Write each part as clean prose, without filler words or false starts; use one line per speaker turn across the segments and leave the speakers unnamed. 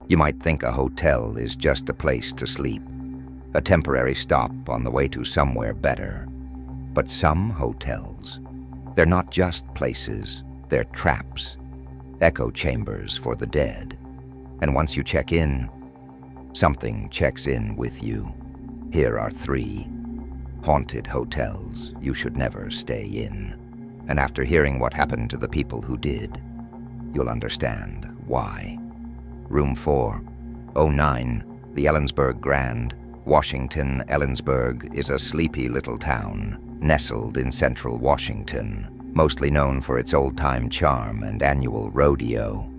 You might think a hotel is just a place to sleep, a temporary stop on the way to somewhere better. But some hotels, they're not just places, they're traps, echo chambers for the dead. And once you check in, something checks in with you. Here are 3 haunted hotels you should never stay in. And after hearing what happened to the people who did, you'll understand why. Room 409, the Ellensburg Grand, Washington. Ellensburg is a sleepy little town nestled in central Washington, mostly known for its old-time charm and annual rodeo.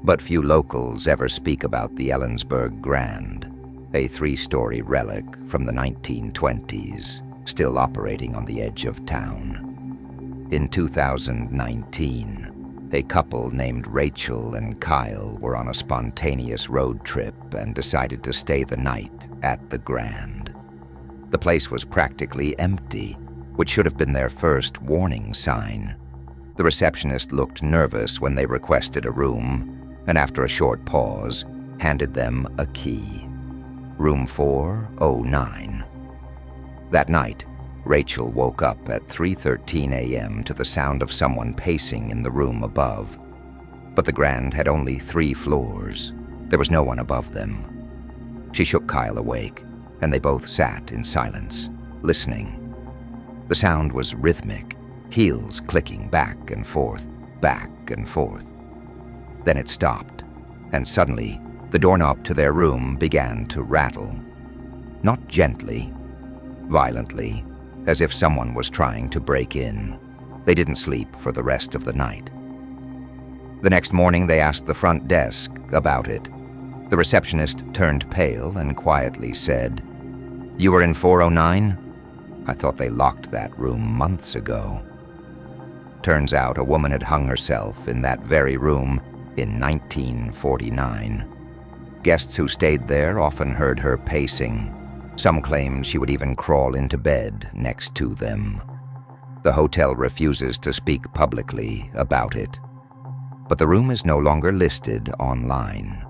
But few locals ever speak about the Ellensburg Grand, a 3-story relic from the 1920s, still operating on the edge of town. In 2019, a couple named Rachel and Kyle were on a spontaneous road trip and decided to stay the night at the Grand. The place was practically empty, which should have been their first warning sign. The receptionist looked nervous when they requested a room, and after a short pause, handed them a key. Room 409. That night, Rachel woke up at 3:13 a.m. to the sound of someone pacing in the room above. But the Grand had only 3 floors. There was no one above them. She shook Kyle awake, and they both sat in silence, listening. The sound was rhythmic, heels clicking back and forth, back and forth. Then it stopped, and suddenly, the doorknob to their room began to rattle. Not gently, violently, as if someone was trying to break in. They didn't sleep for the rest of the night. The next morning, they asked the front desk about it. The receptionist turned pale and quietly said, "You were in 409? I thought they locked that room months ago." Turns out a woman had hung herself in that very room in 1949. Guests who stayed there often heard her pacing. Some claimed she would even crawl into bed next to them. The hotel refuses to speak publicly about it. But the room is no longer listed online.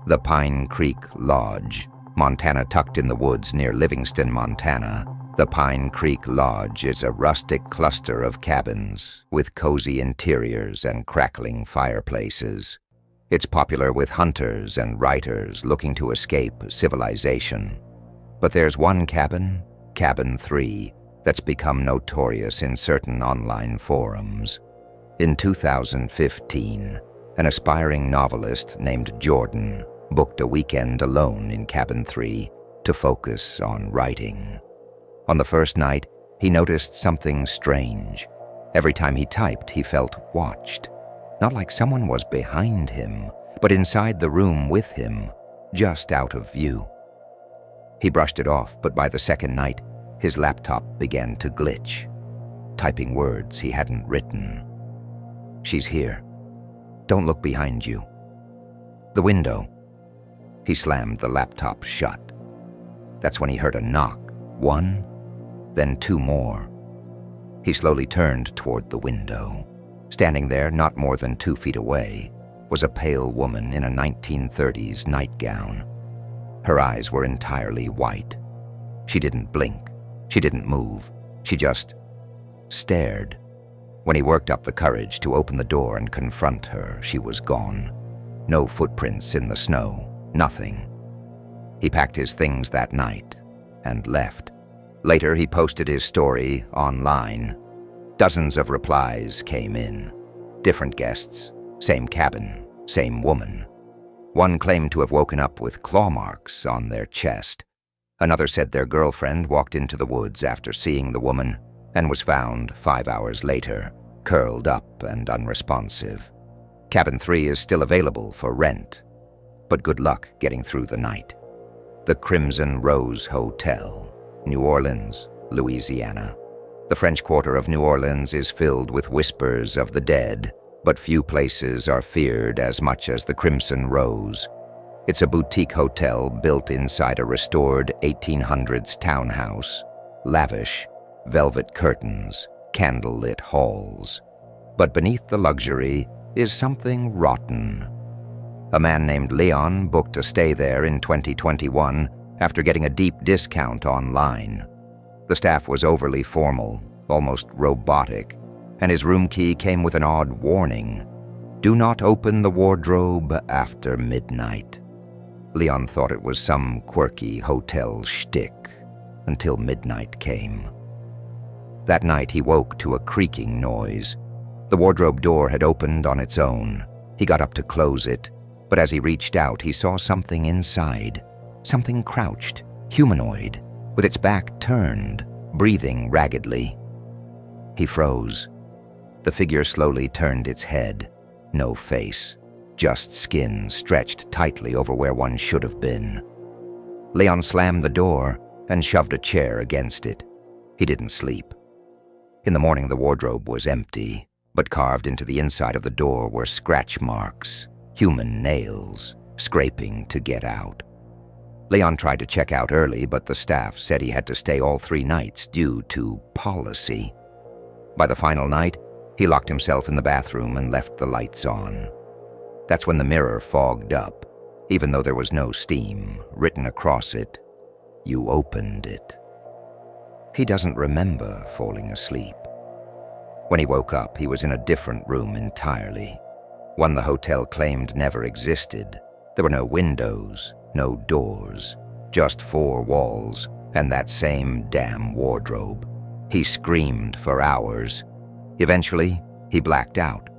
The Pine Creek Lodge, Montana, tucked in the woods near Livingston, Montana. The Pine Creek Lodge is a rustic cluster of cabins with cozy interiors and crackling fireplaces. It's popular with hunters and writers looking to escape civilization. But there's one cabin, Cabin 3, that's become notorious in certain online forums. In 2015, an aspiring novelist named Jordan booked a weekend alone in Cabin 3 to focus on writing. On the first night, he noticed something strange. Every time he typed, he felt watched. Not like someone was behind him, but inside the room with him, just out of view. He brushed it off, but by the second night, his laptop began to glitch, typing words he hadn't written. "She's here. Don't look behind you. The window." He slammed the laptop shut. That's when he heard a knock. 1, then 2 more. He slowly turned toward the window. Standing there, not more than 2 feet away, was a pale woman in a 1930s nightgown. Her eyes were entirely white. She didn't blink. She didn't move. She just stared. When he worked up the courage to open the door and confront her, she was gone. No footprints in the snow. Nothing. He packed his things that night and left. Later, he posted his story online. Dozens of replies came in. Different guests, same cabin, same woman. One claimed to have woken up with claw marks on their chest. Another said their girlfriend walked into the woods after seeing the woman and was found 5 hours later, curled up and unresponsive. Cabin 3 is still available for rent, but good luck getting through the night. The Crimson Rose Hotel, New Orleans, Louisiana. The French Quarter of New Orleans is filled with whispers of the dead, but few places are feared as much as the Crimson Rose. It's a boutique hotel built inside a restored 1800s townhouse. Lavish, velvet curtains, candlelit halls. But beneath the luxury is something rotten. A man named Leon booked a stay there in 2021 after getting a deep discount online. The staff was overly formal, almost robotic, and his room key came with an odd warning: "Do not open the wardrobe after midnight." Leon thought it was some quirky hotel shtick until midnight came. That night he woke to a creaking noise. The wardrobe door had opened on its own. He got up to close it, but as he reached out, he saw something inside. Something crouched, humanoid, with its back turned, breathing raggedly. He froze. The figure slowly turned its head. No face, just skin stretched tightly over where one should have been. Leon slammed the door and shoved a chair against it. He didn't sleep. In the morning, the wardrobe was empty, but carved into the inside of the door were scratch marks, human nails, scraping to get out. Leon tried to check out early, but the staff said he had to stay all 3 nights due to policy. By the final night, he locked himself in the bathroom and left the lights on. That's when the mirror fogged up, even though there was no steam. Written across it, "You opened it." He doesn't remember falling asleep. When he woke up, he was in a different room entirely, one the hotel claimed never existed. There were no windows, no doors, just 4 walls and that same damn wardrobe. He screamed for hours. Eventually, he blacked out.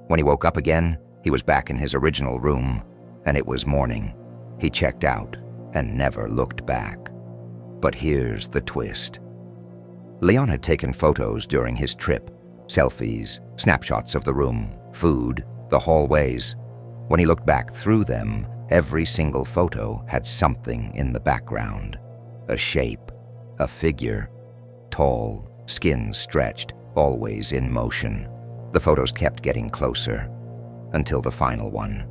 When he woke up again, he was back in his original room, and it was morning. He checked out and never looked back. But here's the twist. Leon had taken photos during his trip, selfies, snapshots of the room, food, the hallways. When he looked back through them, every single photo had something in the background. A shape, a figure, tall, skin stretched, always in motion. The photos kept getting closer, until the final one.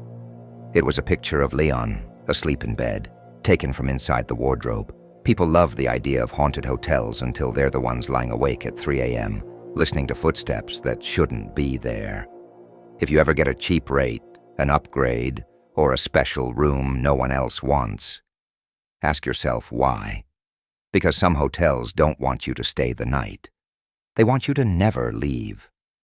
It was a picture of Leon, asleep in bed, taken from inside the wardrobe. People love the idea of haunted hotels until they're the ones lying awake at 3 a.m., listening to footsteps that shouldn't be there. If you ever get a cheap rate, an upgrade, or a special room no one else wants, ask yourself why. Because some hotels don't want you to stay the night. They want you to never leave.